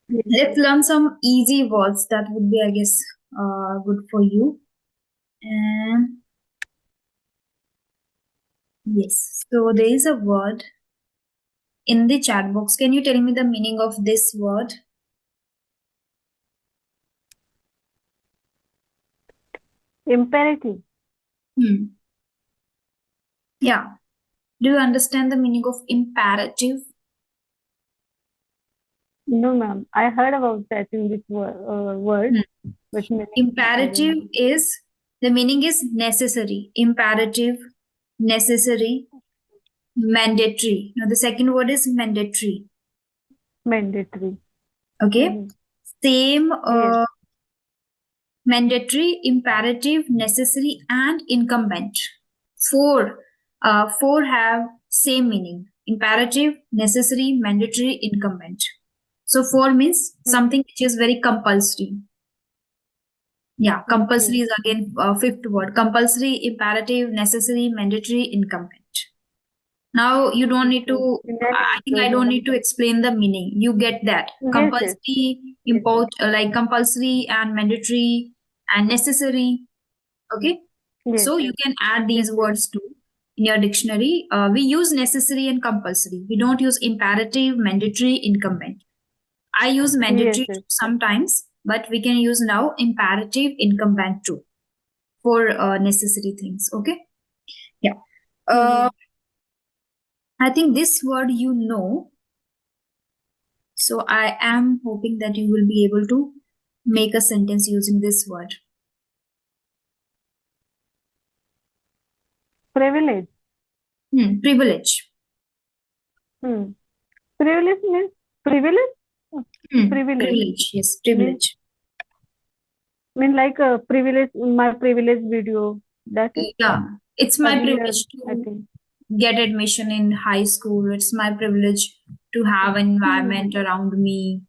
Yes. Let's learn some easy words that would be, I guess, good for you. And yes, so there is a word in the chat box. Can you tell me the meaning of this word? Imperative. Hmm. Yeah. Do you understand the meaning of imperative? No, ma'am. I heard about that in this word, Hmm. but meaning I don't Imperative know. is the meaning is necessary. Imperative, necessary, mandatory. Now the second word is mandatory. Mandatory. Okay. Mhm. Same Yes. mandatory, imperative, necessary, and incumbent. Four have same meaning: imperative, necessary, mandatory, incumbent. So four means Mhm. something which is very compulsory. Yeah, compulsory Okay. is again fifth word. Compulsory, imperative, necessary, mandatory, incumbent. Now you don't need Okay. to. And then I think I those don't are. need to explain the meaning. You get that Yes, yes, compulsory, yes, like compulsory and mandatory and necessary. Okay, yes, so you can add yes, these yes, words too in your dictionary. We use necessary and compulsory. We don't use imperative, mandatory, incumbent. I use yes, mandatory yes. sometimes, but we can use now imperative, incumbent too for necessary things. Okay. Yeah. Uh, Mhm. I think this word you know. So I am hoping that you will be able to make a sentence using this word. Privilege. Privilege. Hmm. Privilege means privilege. Oh, privilege Privilege. Yes, means privilege. like a privilege. My privilege video. That is Yeah, it's my earlier, privilege I to think. get admission in high school. It's my privilege to have an Mm-hmm. environment around me,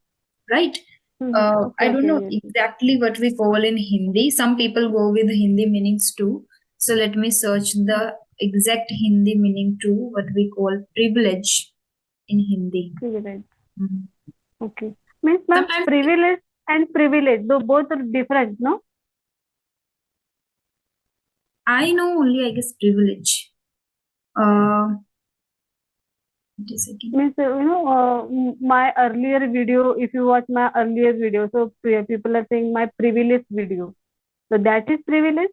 right? Mm-hmm. Okay, I don't okay, know yes, yes. exactly what we call in Hindi. Some people go with Hindi meanings too. So let me search the exact Hindi meaning too, what we call privilege in Hindi. Privilege. Mhm. Okay. Means ma'am, Sometimes privilege and privilege, though both are different, no? I know only, I guess, privilege. Uh, wait a second. Means my earlier video. If you watch my earlier video, so people are saying my privilege video. So that is privilege.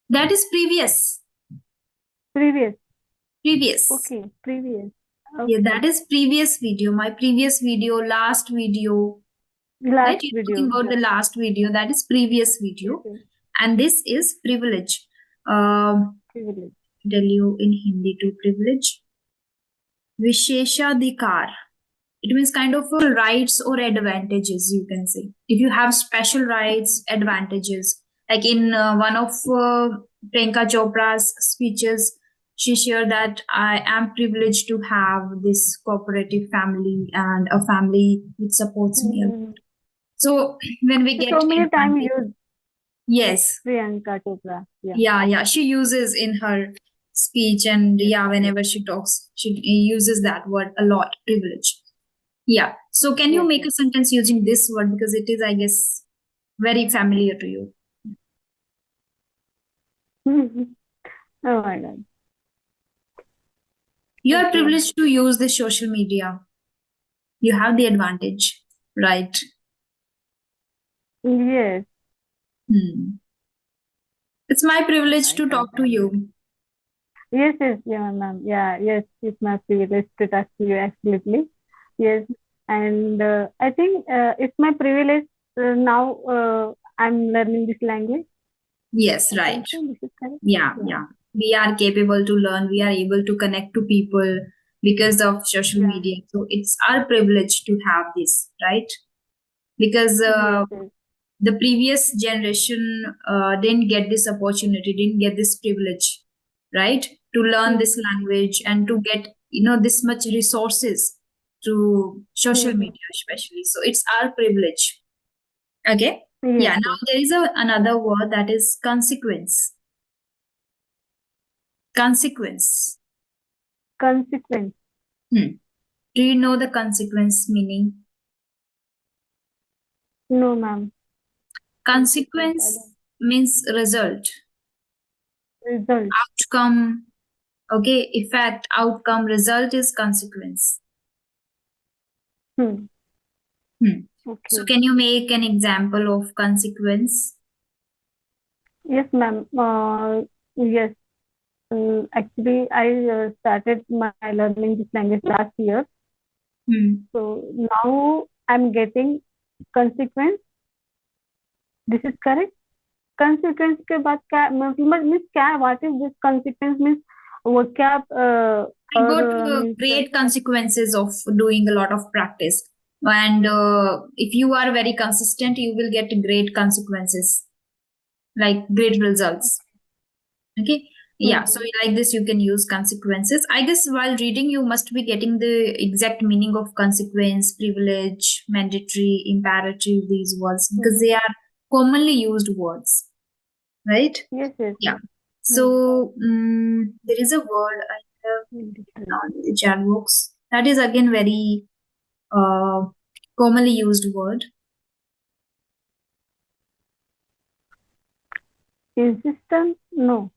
That is previous. Previous. Previous. Okay. Previous. Yeah, Okay. that is previous video. My previous video, last video, right? Last You're talking video. about the last video. That is previous Yes, video, yes. and this is privilege. Privilege. Tell you in Hindi to privilege. Visheshadhikar. It means kind of rights or advantages, you can say. If you have special rights, advantages, like in one of Priyanka Chopra's speeches, she shared that I am privileged to have this cooperative family and a family which supports me a lot. Mm-hmm. So when we get So many times advantage, used yes, Priyanka Chopra. Yeah. yeah, she uses in her speech, and yeah, whenever she talks, she uses that word a lot, privilege. Yeah. So can you Yes, make yes. a sentence using this word because it is, I guess, very familiar to you? Oh my God. You are Okay. privileged to use this social media. You have the advantage, right? Yes. Hmm. It's my privilege I to got talk to that. you. Yes, yes, yeah, ma'am. Yeah, yes, it's my privilege to talk to you, absolutely. Yes, and I think it's my privilege now. I'm learning this language. Yes, I right. think so. This is correct. Yeah, Yeah, yeah. We are capable to learn. We are able to connect to people because of social yeah. media. So it's our privilege to have this, right? Because Yes, yes. the previous generation didn't get this opportunity, didn't get this privilege, right, to learn Hmm. this language and to get this much resources through social Hmm. media especially. So it's our privilege. Okay. Yes, Yeah, now yes. there is another word that is consequence. Consequence. Consequence. Hmm. Do you know the consequence meaning? No, ma'am. Consequence means result, Result. outcome. Okay, effect, outcome, result is consequence. Hmm. So Okay. can you make an example of consequence? Yes, ma'am. Yes. Actually, I started my learning this language last year. So now I'm getting consequence. This is correct. Consequence के बाद क्या मतलब means क्या? What is this consequence means? वो क्या I got great consequences of doing a lot of practice. And if you are very consistent, you will get great consequences, like great results. Okay. Yeah. So like this, you can use consequences. I guess while reading, you must be getting the exact meaning of consequence, privilege, mandatory, imperative, these words, because they are commonly used words, right? Yes, yes. Yeah. So there is a word I have on the chat box that is again very commonly used word. Insistence? No.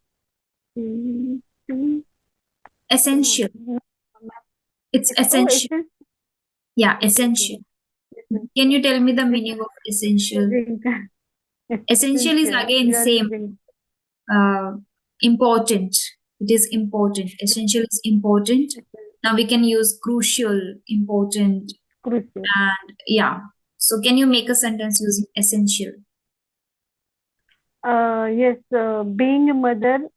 Essential. It's essential. Oh, Yeah, essential. Can you tell me the meaning of essential? Essential is again same. Important. It is important. Essential is important. Now we can use crucial, important, Crucial. and yeah. So can you make a sentence using essential? Yes, being a mother,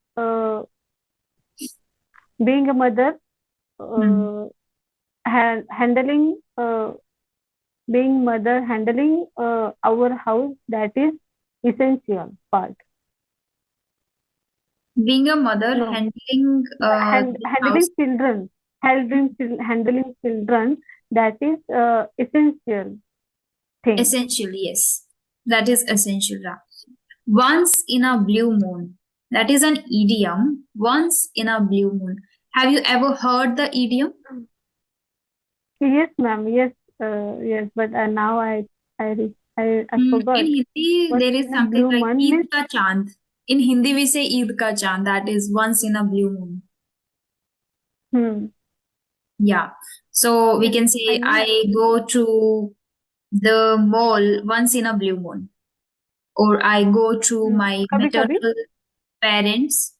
handling, being mother, handling our house, that is essential part. Being a mother, No. handling handling children, handling children, that is essential thing. Essential, yes, that is essential. Once in a blue moon, that is an idiom. Once in a blue moon. Have you ever heard the idiom? Yes, ma'am. Yes, yes. But now I forgot. In Hindi, Once there is in a something blue like moon Eid means ka chand. In Hindi, we say Eid ka chand. That is once in a blue moon. Yeah. So we can say I go to the mall once in a blue moon, or I go to my maternal parents.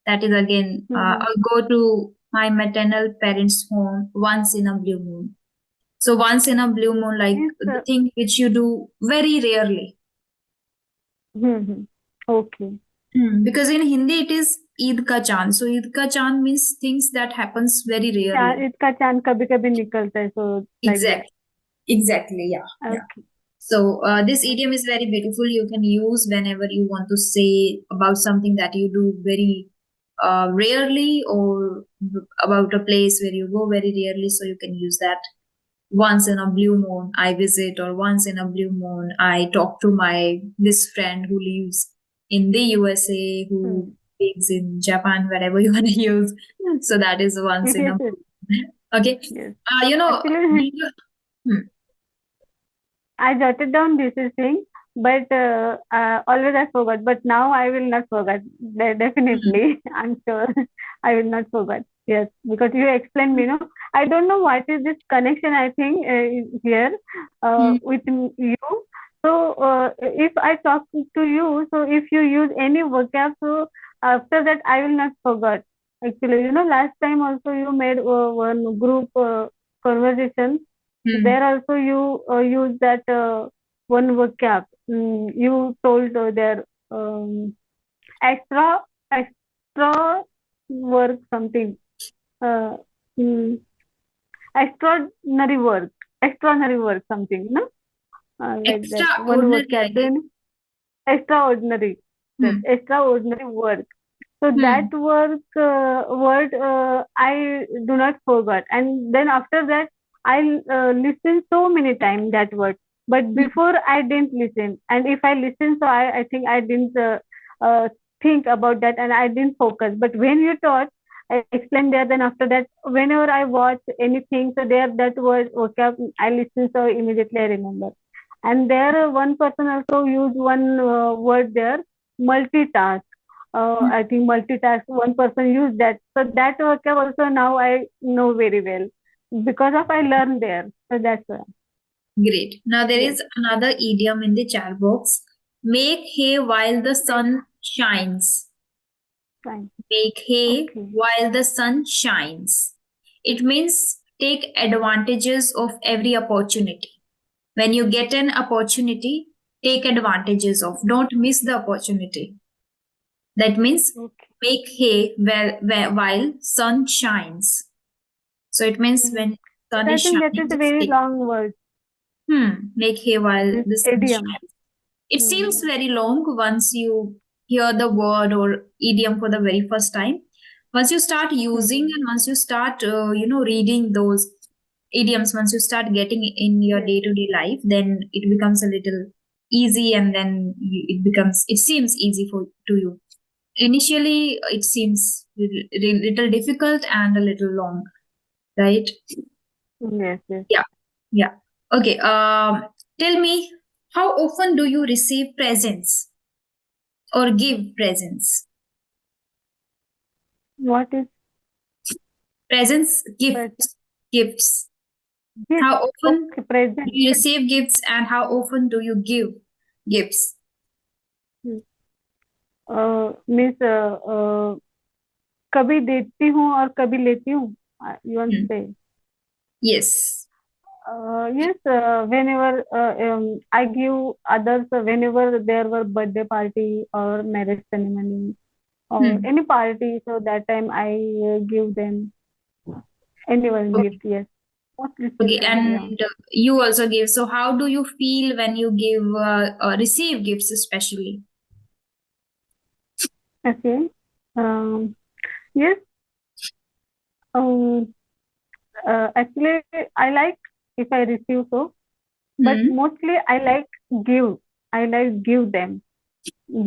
That is again, I'll go to my maternal parents' home once in a blue moon. So once in a blue moon, like the thing which you do very rarely. Okay. Because in Hindi it is Eid ka chand. So Eid ka chand means things that happens very rarely. Eid ka chand kabhi kabhi nikalta hai. So like Exactly. Yeah. Okay. Yeah. So this idiom is very beautiful. You can use whenever you want to say about something that you do very rarely, or about a place where you go very rarely. So you can use that. Once in a blue moon, I visit, or once in a blue moon, I talk to my this friend who lives in the USA, who lives in Japan, wherever you want to use. So that is once in a blue moon. Okay. You know, I jotted down this thing, but always I forgot. But now I will not forget. Definitely, I'm sure I will not forget. Yes, because you explained me. No, I don't know what is this connection. I think here with you. So if I talk to you, so if you use any vocab, so after that I will not forget. Actually, last time also you made one group conversation. There also you use that one vocab. You told their extra work something. Extraordinary work something, no? Like that. One vocab. Then extraordinary. Yes, extraordinary work. So that word I do not forget, and then after that I listen so many times that word. But before I didn't listen, and if I listen, so I think I didn't think about that, and I didn't focus. But when you taught, I explained there. Then after that, whenever I watch anything, so there that word vocab I listen, so immediately I remember. And there one person also used one word there, multitask. I think multitask. One person used that. So that vocab also now I know very well because of I learned there. So that's why. Great. Now there Yes. is another idiom in the chat box. Make hay while the sun shines. Fine. Make hay Okay. while the sun shines. It means take advantages of every opportunity. When you get an opportunity, take advantages of. Don't miss the opportunity. That means Okay. make hay while sun shines. So it means Mm. when But sun I is think that shining, is a just very take. long word. Make hay while This the sun idiom. shines. It seems Hmm. very long once you hear the word or idiom for the very first time. Once you start using Hmm. and once you start, reading those idioms, once you start getting in your Yes. day-to-day life, then it becomes a little easy, and then it seems easy to you. Initially, it seems little difficult and a little long, right? Yes. Yes. Yeah, yeah. Okay. Tell me, how often do you receive presents or give presents? What is Presents, present? gifts. Yes. How often Okay. do Present. you receive gifts and how often do you give gifts? Hmm. Miss कभी देती हूँ और कभी लेती हूँ. You want to Hmm. say? Yes. Yes, whenever I give others, whenever there were birthday party or marriage ceremony or Hmm. any party, so that time I give them anyone Okay. gift. Yes, mostly Okay. children. And Yeah. you also give. So how do you feel when you give or receive gifts, especially? Okay. Um, yes. Um, Actually, I like if I receive so, but Hmm. mostly I like give. I like give them.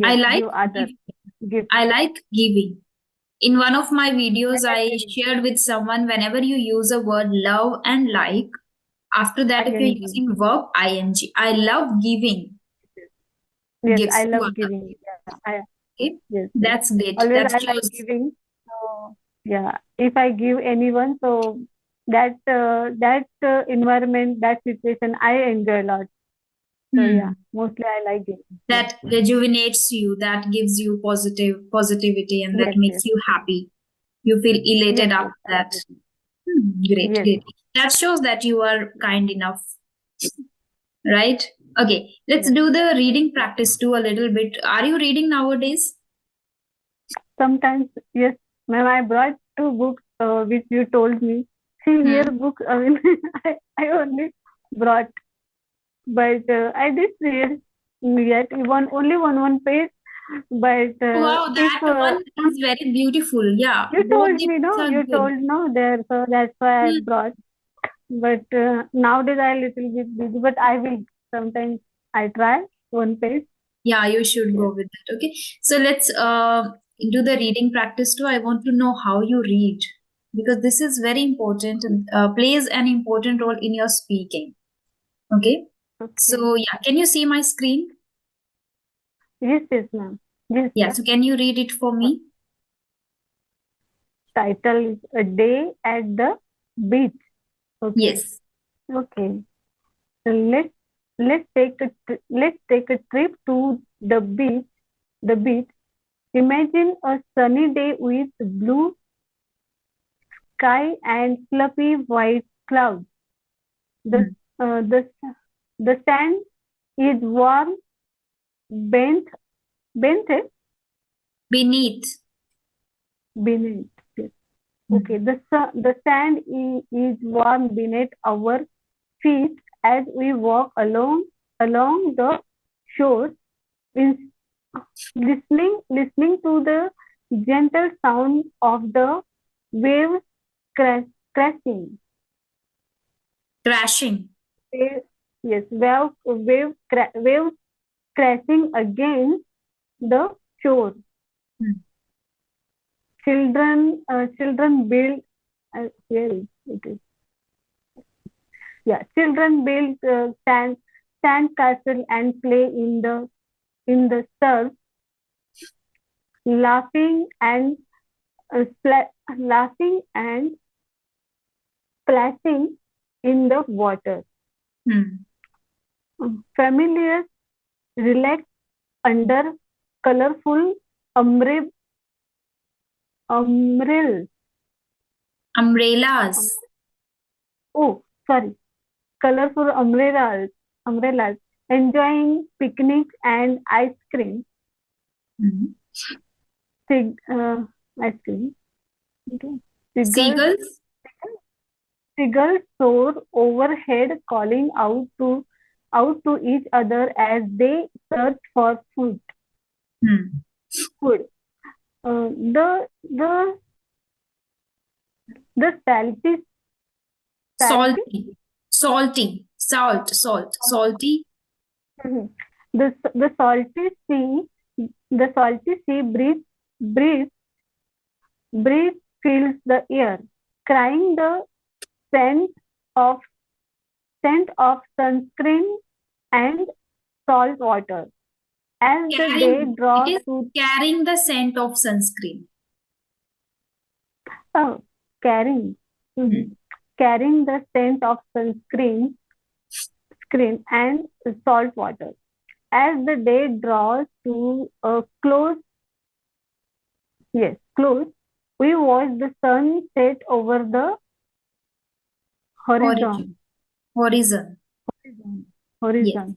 I Yes, like give others giving. gift. I like giving. In one of my I videos, like I giving. shared with someone whenever you use a word love and like, after that, if you're ING. using verb ing, I love giving Yes, I gifts to love others. giving. Yeah, Okay, yes, yes. that's great. Always That I like shows. giving. So yeah, if I give anyone, so that environment, that situation, I enjoy a lot. So yeah, Hmm. mostly I like giving. Yes, That rejuvenates you. That gives you positivity, and that yes, makes yes, you happy. You feel elated yes, after yes, that. absolutely. Great, Yes, great. That shows that you are kind enough, right? Okay, let's yes. do the reading practice too a little bit. Are you reading nowadays? Sometimes, yes, ma'am, I brought two books which you told me. See here Hmm. books. I mean, I only brought, but I did read yet only one page. But Wow, if that one is very beautiful. Yeah, you both told the me, books no, are you good. told no there, so that's why I Hmm. brought. But nowadays I little bit busy, but I will sometimes I try one page. Yeah, you should Yes, go with that. Okay, so let's do the reading practice too. I want to know how you read because this is very important and plays an important role in your speaking. Okay, okay. so yeah, can you see my screen? Yes, yes, ma'am. Yes, Yeah, so can you read it for me? title is A Day at the Beach. Okay, Yes. okay. So let's take a trip to the beach. The beach. Imagine a sunny day with blue sky and fluffy white clouds. The Hmm. uh, the the sand is warm, bent bent Beneath. beneath. Yes. Okay, Hmm. the sand is warm beneath our feet as we walk along the shore, in, listening to the gentle sound of the waves crashing. Crashing. Wave, yes, waves crashing against the shore. Hmm. Children build. Here it is. Yeah, children build sandcastle and play in the surf, laughing and laughing and splashing in the water. Familiars relax under colorful umbrellas. Umbrellas. Oh, sorry. Colorful umbrellas, enjoying picnics and ice cream. Ice cream. Seagulls. Seagulls soar overhead, calling out to each other as they search for food. Food. The salty. Salty. The salty sea breeze fills the air, crying the scent of sunscreen and salt water. As the day draws to carrying the scent of sunscreen. Oh, carrying the scent of sunscreen and salt water. As the day draws to a close, we watch the sun set over the horizon. Yes.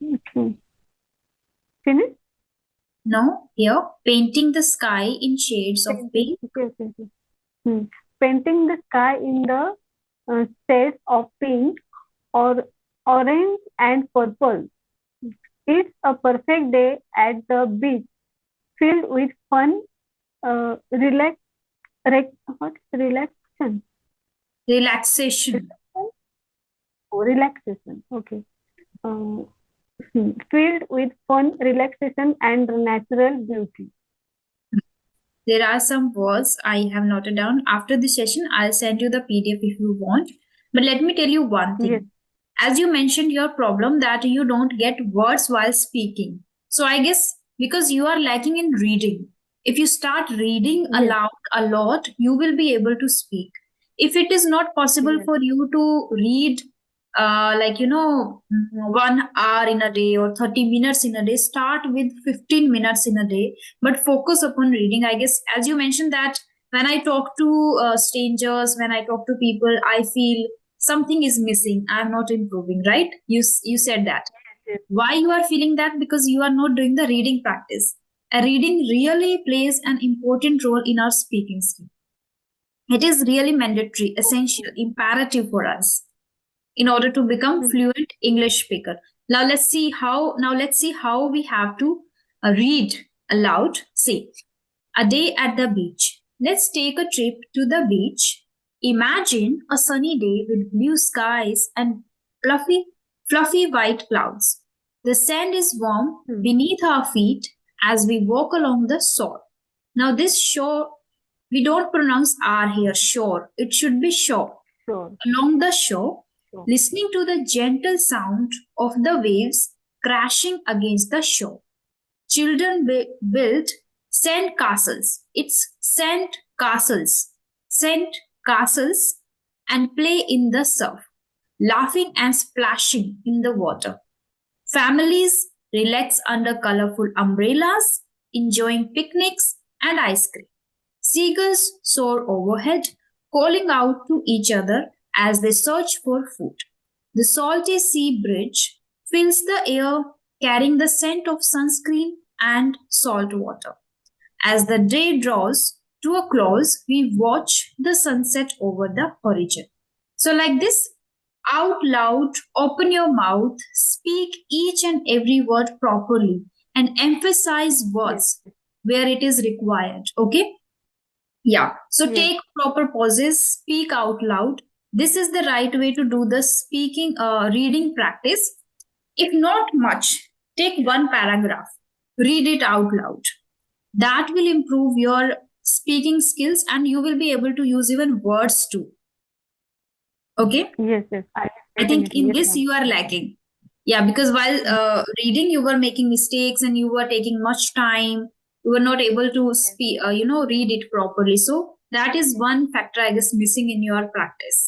Okay. Finish? No, here, painting the sky in shades of pink. Painting the sky in the shades of pink or orange and purple. It's a perfect day at the beach, filled with fun, relaxation. Relaxation. Okay. Filled with fun, relaxation, and natural beauty. There are some words I have noted down. After the session, I'll send you the PDF if you want. But let me tell you one thing. Yes. As you mentioned your problem that you don't get words while speaking. So I guess because you are lacking in reading. If you start reading aloud a lot, you will be able to speak. If it is not possible for you to read 1 hour in a day or 30 minutes in a day, start with 15 minutes in a day, but focus upon reading. I guess as you mentioned that when I talk to strangers, when I talk to people, I feel something is missing, I'm not improving, right? You said that. Why you are feeling that? Because you are not doing the reading practice. A reading really plays an important role in our speaking skill. It is really mandatory, essential, imperative for us in order to become fluent English speaker. Now let's see how we have to read aloud. Say, a day at the beach. Let's take a trip to the beach. Imagine a sunny day with blue skies and fluffy white clouds. The sand is warm beneath our feet as we walk along the shore. Now this shore, we don't pronounce R here, shore. It should be shore. Along the shore, listening to the gentle sound of the waves crashing against the shore. Children build sand castles. It's sand castles, and play in the surf, laughing and splashing in the water. Families relax under colorful umbrellas, enjoying picnics and ice cream. Seagulls soar overhead, calling out to each other as they search for food. The salty sea breeze fills the air, carrying the scent of sunscreen and salt water. As the day draws to a close, we watch the sunset over the horizon. So, like this, out loud, open your mouth, speak each and every word properly, and emphasize words where it is required. Okay? Yeah. So, take proper pauses, speak out loud. This is the right way to do the reading practice. If not much, take one paragraph, read it out loud. That will improve your speaking skills and you will be able to use even words too. Okay? Yes. I think Definitely. in Yes, this ma'am. you are lacking. Yeah, because while reading, you were making mistakes and you were taking much time. You were not able to Yes. speak, read it properly. So that is one factor, I guess, missing in your practice.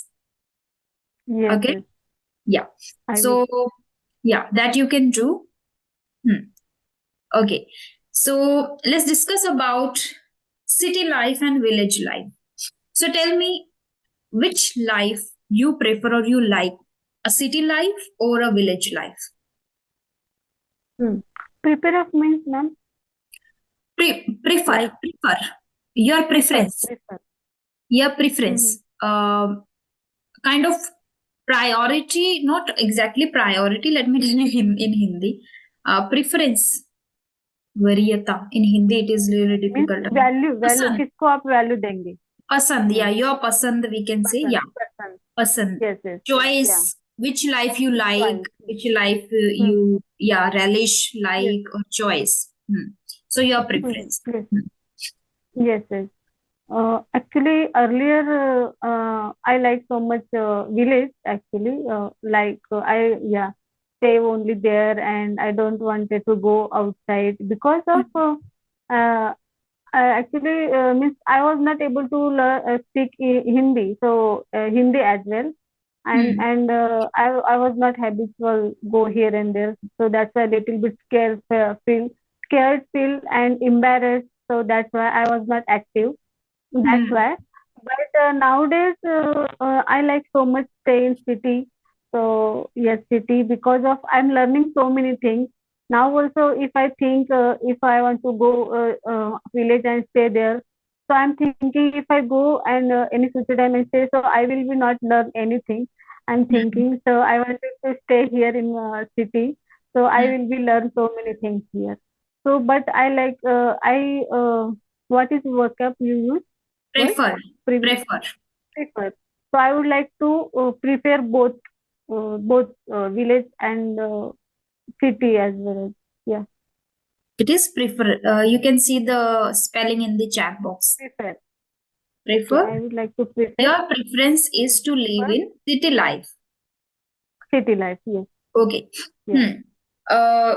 Yes, Okay. yes. Yeah. I will. So yeah, that you can do. Hmm. Okay. So let's discuss about city life and village life. So tell me which life you prefer or you like, a city life or a village life? Hmm. Prepare of means, ma'am, Prefer, like prefer. Your prefer, preference. prefer. Your Mm-hmm. preference. Kind of priority, not exactly priority. Let me tell you in Hindi. Preference. Variyata. In Hindi, it is really Means difficult. value, value. Pasand. किसको आप value देंगे? Pasand. Hmm. Yeah, your pasand, we can say. Person, Yeah, person. pasand. Yes, yes. Yeah. Choice. Which life you like, Choice. which life Hmm. you, yeah, relish, Yes. like, or choice. So your Hmm. preference. Yes. Hmm. Yes, yes. Actually, earlier I like so much village. Actually, I stay only there, and I don't wanted to go outside because of uh, means I was not able to speak Hindi, so Hindi as well, Hmm. I was not habitual go here and there, so that's why a little bit scared feel and embarrassed. So that's why I was not active. That's Hmm. why. But nowadays, I like so much stay in city. So yes, city because of I'm learning so many things. Now also, if I think if I want to go village and stay there, so I'm thinking if I go and any future time and stay, so I will be not learn anything. I'm Hmm. thinking so I wanted to stay here in city, so I Hmm. will be learn so many things here. So, but I like I what is vocab you use? What? Prefer. Pre- Prefer. Prefer. So I would like to prepare both village and city as well. Yeah, It is prefer. You can see the spelling in the chat box. prefer. Okay, Prefer. I would like to prefer Your preference is to live prefer in city life. city life. Yes, Okay. yeah, Hmm. Uh,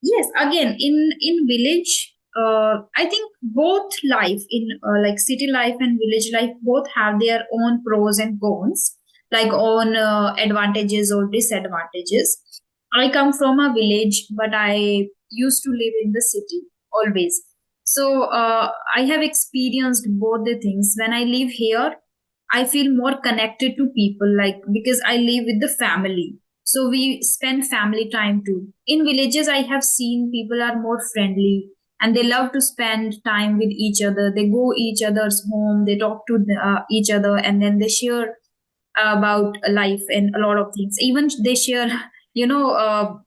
yes. Again, in village, I think both life in like city life and village life both have their own pros and cons, like own advantages or disadvantages. I come from a village, but I used to live in the city always. So I have experienced both the things. When I live here, I feel more connected to people, like because I live with the family, so we spend family time too. In villages, I have seen people are more friendly and they love to spend time with each other. They go each other's home, they talk to each other, and then they share about life and a lot of things. Even they share, you know,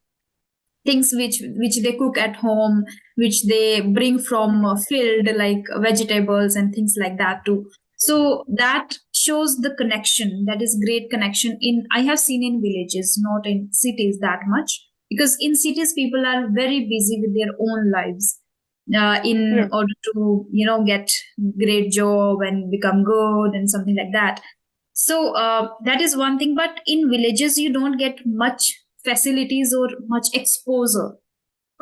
things which they cook at home, which they bring from field, like vegetables and things like that too. So that shows the connection. That is great connection in I have seen in villages, not in cities that much, because in cities people are very busy with their own lives, in yes, order to get great job and become good and something like that. So that is one thing, but in villages you don't get much facilities or much exposure.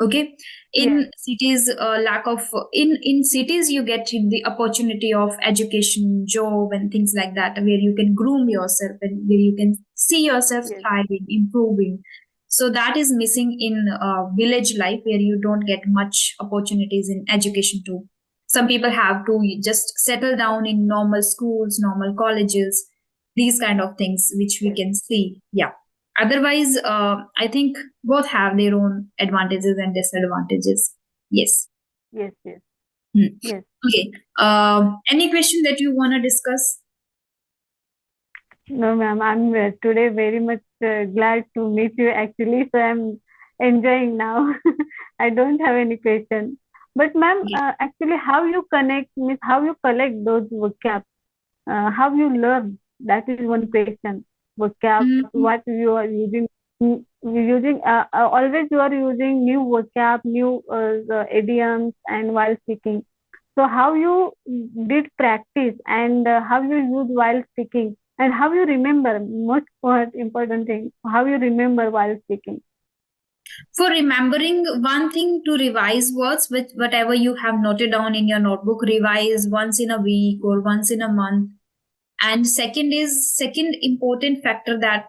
Okay, yes, in cities, lack of in cities you get the opportunity of education, job, and things like that, where you can groom yourself and where you can see yourself yes, thriving, improving. So that is missing in village life, where you don't get much opportunities in education too. Some people have to just settle down in normal schools, normal colleges, these kind of things which we yes, can see. Yeah. Otherwise, I think both have their own advantages and disadvantages. Yes. yes, yes, Hmm. yes. Okay. Any question that you want to discuss? No, ma'am, I'm today very much glad to meet you actually. So I'm enjoying now. I don't have any question. But ma'am, Okay. actually, how you connect means how you collect those vocab, how you learn. That is one question. Vocab, Mm, what you are using. Always you are using new vocab, new the idioms, and while speaking. So how you did practice and how you use while speaking And how you remember, most important thing, how you remember while speaking. For remembering, one thing to revise words with whatever you have noted down in your notebook, revise once in a week or once in a month. And second important factor that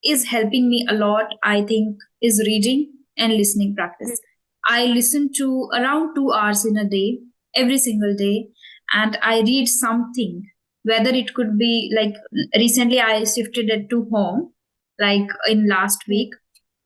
is helping me a lot, I think, is reading and listening practice. I listen to around 2 hours in a day, every single day, and I read something. Whether it could be like recently I shifted it to home, like in last week.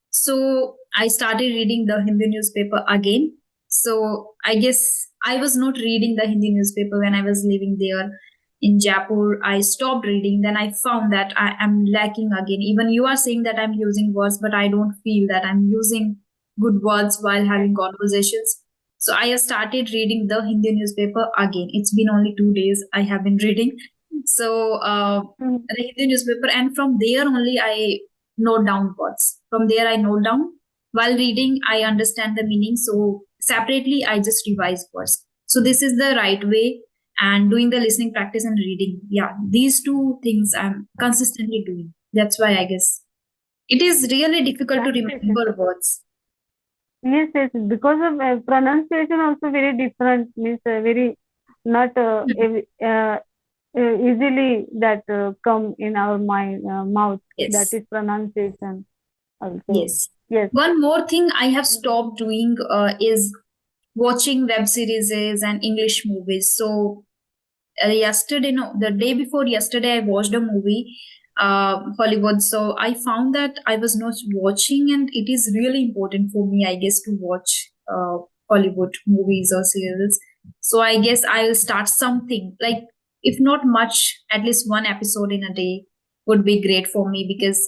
So I started reading the Hindi newspaper again. So I guess I was not reading the Hindi newspaper when I was living there in Jaipur. I stopped reading. Then I found that I am lacking again. Even you are saying that I'm using words, but I don't feel that I'm using good words while having conversations. So I have started reading the Hindi newspaper again. It's been only 2 days I have been reading. So Mhm. the Hindi newspaper, and from there only I note down words. From there, I note down. While reading, I understand the meaning. So separately, I just revise words. So this is the right way. And doing the listening practice and reading. Yeah, these two things I'm consistently doing. That's why I guess it is really difficult to Practice. remember words. Yes, yes, because of pronunciation also very different, means very not Hmm. easily that come in our mind mouth. That Yes. is pronunciation also. Yes. Yes. One more thing I have stopped doing is watching web series and English movies. So yesterday, no, the day before yesterday, I watched a movie, Hollywood. So I found that I was not watching, and it is really important for me, I guess, to watch Hollywood movies or series. So I guess I'll start something like, if not much, at least one episode in a day would be great for me because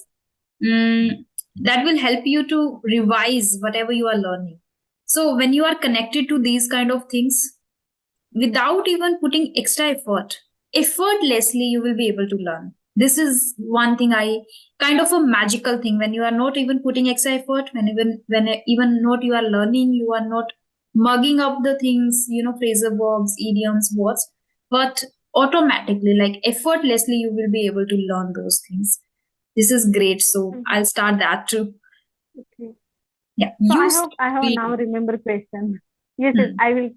mm, that will help you to revise whatever you are learning. So when you are connected to these kind of things, without even putting extra effort, effortlessly you will be able to learn. This is one thing I kind of a magical thing when you are not even putting extra effort, when even not you are learning, you are not mugging up the things, phrasal verbs, idioms, words, but automatically, like effortlessly, you will be able to learn those things. This is great. So Mhm. I'll start that too. Okay. Yeah. So You I start hope I have now reading. remember question. Yes, yes, Hmm.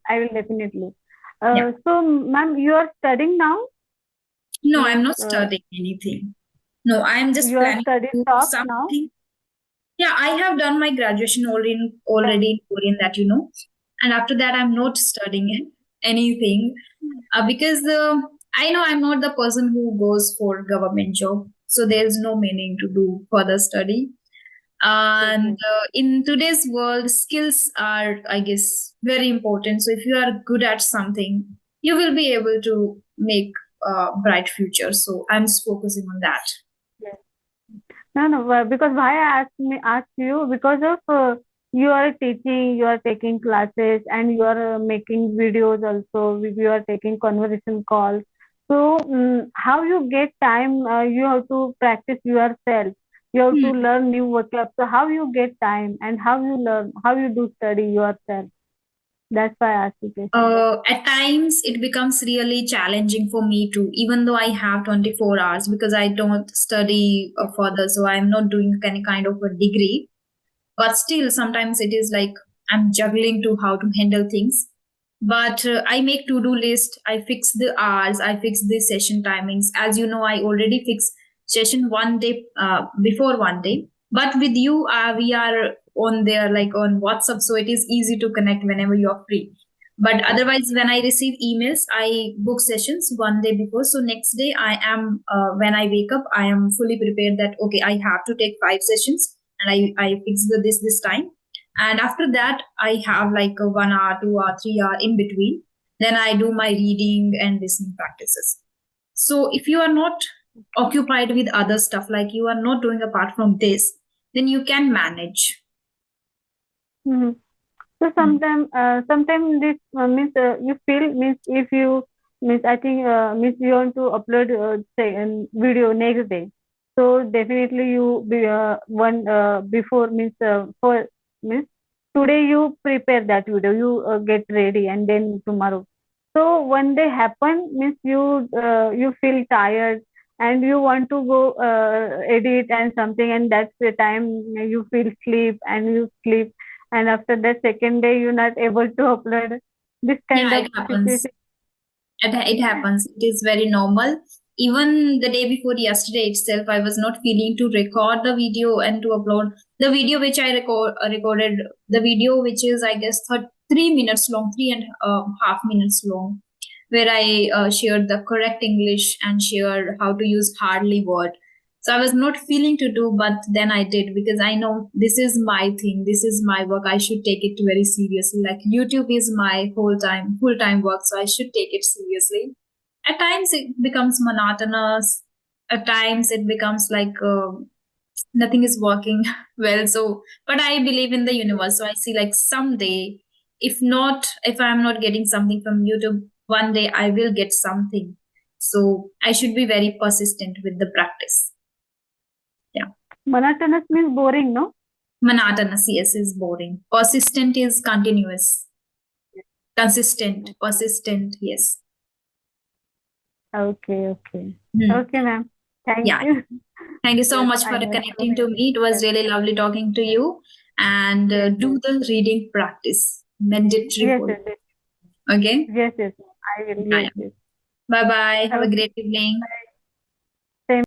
I will definitely. Yeah. So, ma'am, you are studying now? No, Means I'm not studying anything. No, I'm just your planning study to do stop now? something. Yeah, I have done my graduation already in Korean, that you know. And after that, I'm not studying anything because I know I'm not the person who goes for government job. So there's no meaning to do further study. Yes, And yes. in today's world, skills are, I guess, very important. So if you are good at something, you will be able to make a bright future. So I'm just focusing on that. Yes. No, no, because why I ask you, because of you are teaching, you are taking classes, and you are making videos also. You are taking conversation calls. So, how you get time? You have to practice yourself. You have to Hmm. learn new vocab. So, how you get time, and how you learn, how you do study yourself? That's why I asked you question. At times, it becomes really challenging for me too, even though I have 24 hours because I don't study further. So I'm not doing any kind of a degree. But still, sometimes it is like I'm juggling to how to handle things. But I make to-do list. I fix the hours. I fix the session timings. As you know, I already fix session one day before one day. But with you, we are on there like on WhatsApp, so it is easy to connect whenever you are free. But otherwise, when I receive emails, I book sessions one day before. So next day, I am when I wake up, I am fully prepared that okay, I have to take 5 sessions, and I fix this time. And after that, I have like a 1 hour, 2 hour, 3 hour in between. Then I do my reading and listening practices. So if you are not occupied with other stuff, like you are not doing apart from this, then you can manage. Mm-hmm. So Mm. sometimes this means you feel means if you means I think means you want to upload say video next day. So definitely you be one before means for means today you prepare that video, you get ready, and then tomorrow. So when they happen means you feel tired, and you want to go edit and something, and that's the time you feel sleep and you sleep, and after the second day you're not able to upload. This kind Yeah, of it happens. situation. It happens. It is very normal. Even the day before yesterday itself, I was not feeling to record the video and to upload the video which I recorded. The video which is, I guess, 3 minutes long, 3.5 minutes long, where I shared the correct English and shared how to use hardly word. So I was not feeling to do, but then I did because I know this is my thing. This is my work. I should take it very seriously. Like YouTube is my full time work, so I should take it seriously. At times it becomes monotonous. At times it becomes like nothing is working well. So, but I believe in the universe. So I see like someday, if I'm not getting something from YouTube, one day I will get something. So I should be very persistent with the practice. Yeah. Monotonous means boring, no? Monotonous, yes, is boring. Persistent is continuous. Consistent, persistent, yes. Okay. Hmm. Okay, ma'am. Thank Yeah. you. Thank you so Yes, much I for have so connecting to many. me. It was Yes, really lovely talking to you. And yes, do the reading practice, mandatory yes, for yes, you. yes, Okay? yes, yes. I will. Yeah, Yes, yeah. yes. Bye bye. Have a Okay. great evening. Same